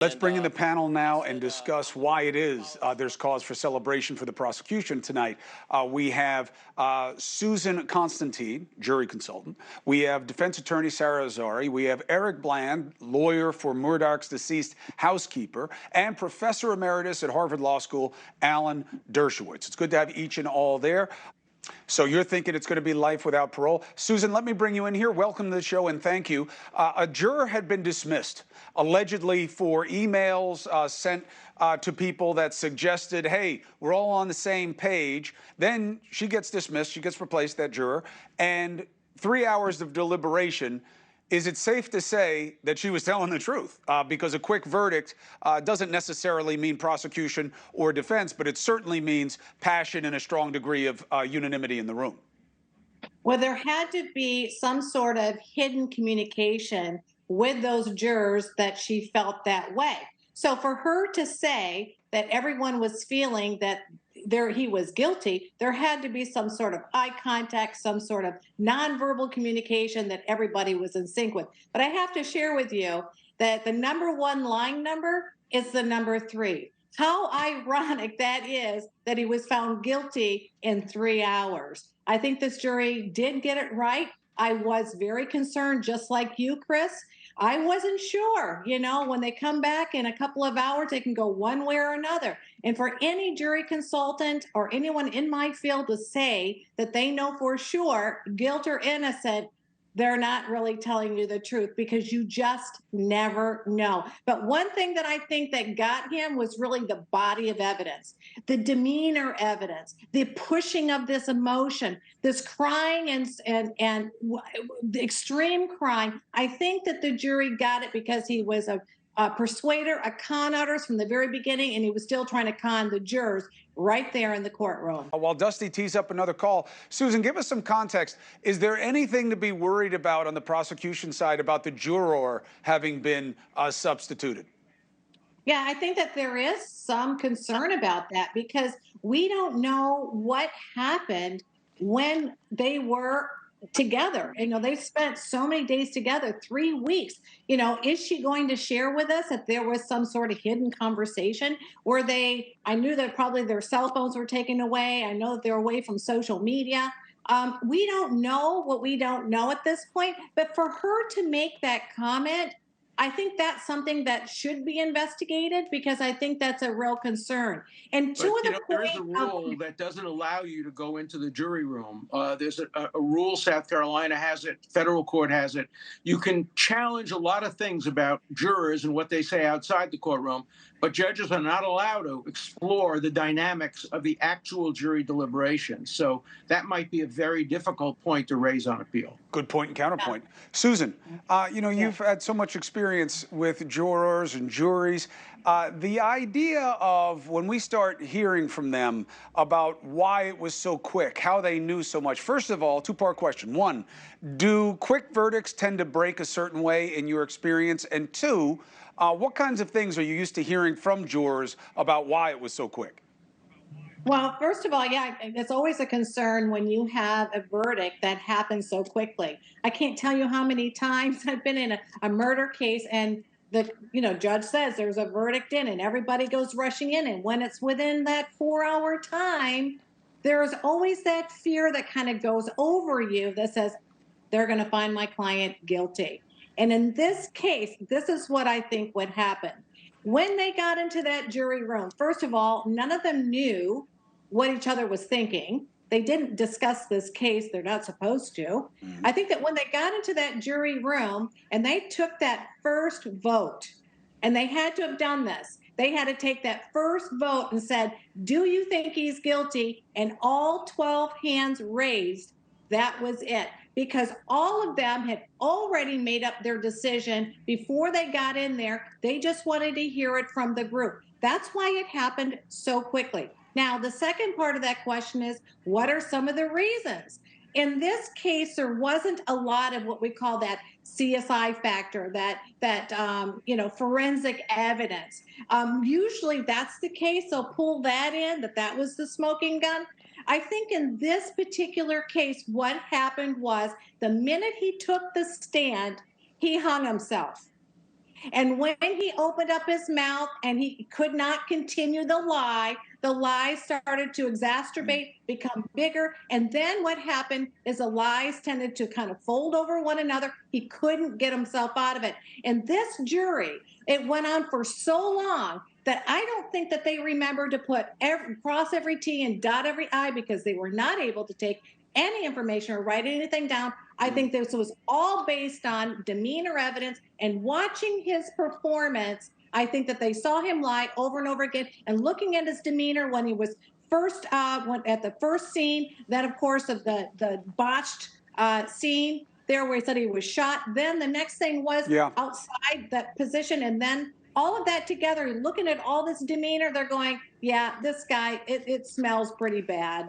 Let's bring in the panel now and discuss why it is there's cause for celebration for the prosecution tonight. We have Susan Constantine, jury consultant. We have defense attorney Sarah Azari. We have Eric Bland, lawyer for Murdaugh's deceased housekeeper, and professor emeritus at Harvard Law School, Alan Dershowitz. It's good to have each and all there. So you're thinking it's going to be life without parole. Susan, let me bring you in here. Welcome to the show and thank you. A juror had been dismissed, allegedly for emails sent to people that suggested, hey, we're all on the same page. Then she gets dismissed. She gets replaced, that juror. And 3 hours of deliberation. Is it safe to say that she was telling the truth? Because a quick verdict doesn't necessarily mean prosecution or defense, but it certainly means passion and a strong degree of unanimity in the room. Well, there had to be some sort of hidden communication with those jurors that she felt that way. So for her to say that everyone was feeling that he was guilty, there had to be some sort of eye contact, some sort of nonverbal communication that everybody was in sync with. But I have to share with you that the number one line number is the number 3. How ironic that is that he was found guilty in 3 hours. I think this jury did get it right. I was very concerned, just like you, Chris. I wasn't sure, when they come back in a couple of hours, they can go one way or another. And for any jury consultant or anyone in my field to say that they know for sure, guilt or innocent, they're not really telling you the truth because you just never know. But one thing that I think that got him was really the body of evidence, the demeanor evidence, the pushing of this emotion, this crying and the extreme crying. I think that the jury got it because he was a persuader, a con artist from the very beginning, and he was still trying to con the jurors right there in the courtroom. While Dusty tees up another call, Susan, give us some context. Is there anything to be worried about on the prosecution side about the juror having been substituted? Yeah, I think that there is some concern about that because we don't know what happened when they were together. They spent so many days together, 3 weeks. Is she going to share with us if there was some sort of hidden conversation? I knew that probably their cell phones were taken away. I know that they're away from social media. We don't know what we don't know at this point. But for her to make that comment, I think that's something that should be investigated because I think that's a real concern. And there is a rule that doesn't allow you to go into the jury room. There's a rule, South Carolina has it, federal court has it. You can challenge a lot of things about jurors and what they say outside the courtroom, but judges are not allowed to explore the dynamics of the actual jury deliberation. So that might be a very difficult point to raise on appeal. Good point and counterpoint. Yeah. Susan, you've had so much experience with jurors and juries. The idea of when we start hearing from them about why it was so quick, how they knew so much. First of all, two-part question. One, do quick verdicts tend to break a certain way in your experience? And two, what kinds of things are you used to hearing from jurors about why it was so quick? Well, first of all, yeah, it's always a concern when you have a verdict that happens so quickly. I can't tell you how many times I've been in a murder case and the judge says there's a verdict in and everybody goes rushing in. And when it's within that 4-hour time, there's always that fear that kind of goes over you that says they're going to find my client guilty. And in this case, this is what I think would happen. When they got into that jury room, first of all, none of them knew what each other was thinking. They didn't discuss this case. They're not supposed to. Mm-hmm. I think that when they got into that jury room and they took that first vote, and they had to have done this, they had to take that first vote and said, do you think he's guilty? And all 12 hands raised. That was it. Because all of them had already made up their decision before they got in there. They just wanted to hear it from the group. That's why it happened so quickly. Now, the second part of that question is, what are some of the reasons? In this case, there wasn't a lot of what we call that CSI factor, that forensic evidence. Usually that's the case. They'll pull that in, that was the smoking gun. I think in this particular case, what happened was the minute he took the stand, he hung himself. And when he opened up his mouth and he could not continue the lie started to exacerbate, become bigger. And then what happened is the lies tended to kind of fold over one another. He couldn't get himself out of it. And this jury, it went on for so long that I don't think that they remembered to cross every T and dot every I, because they were not able to take any information or write anything down. I think this was all based on demeanor evidence and watching his performance. I think that they saw him lie over and over again, and looking at his demeanor when he was first at the first scene, then of course of the botched scene there where he said he was shot. Then the next thing was outside that position, and then all of that together, looking at all this demeanor, they're going, yeah, this guy, it smells pretty bad.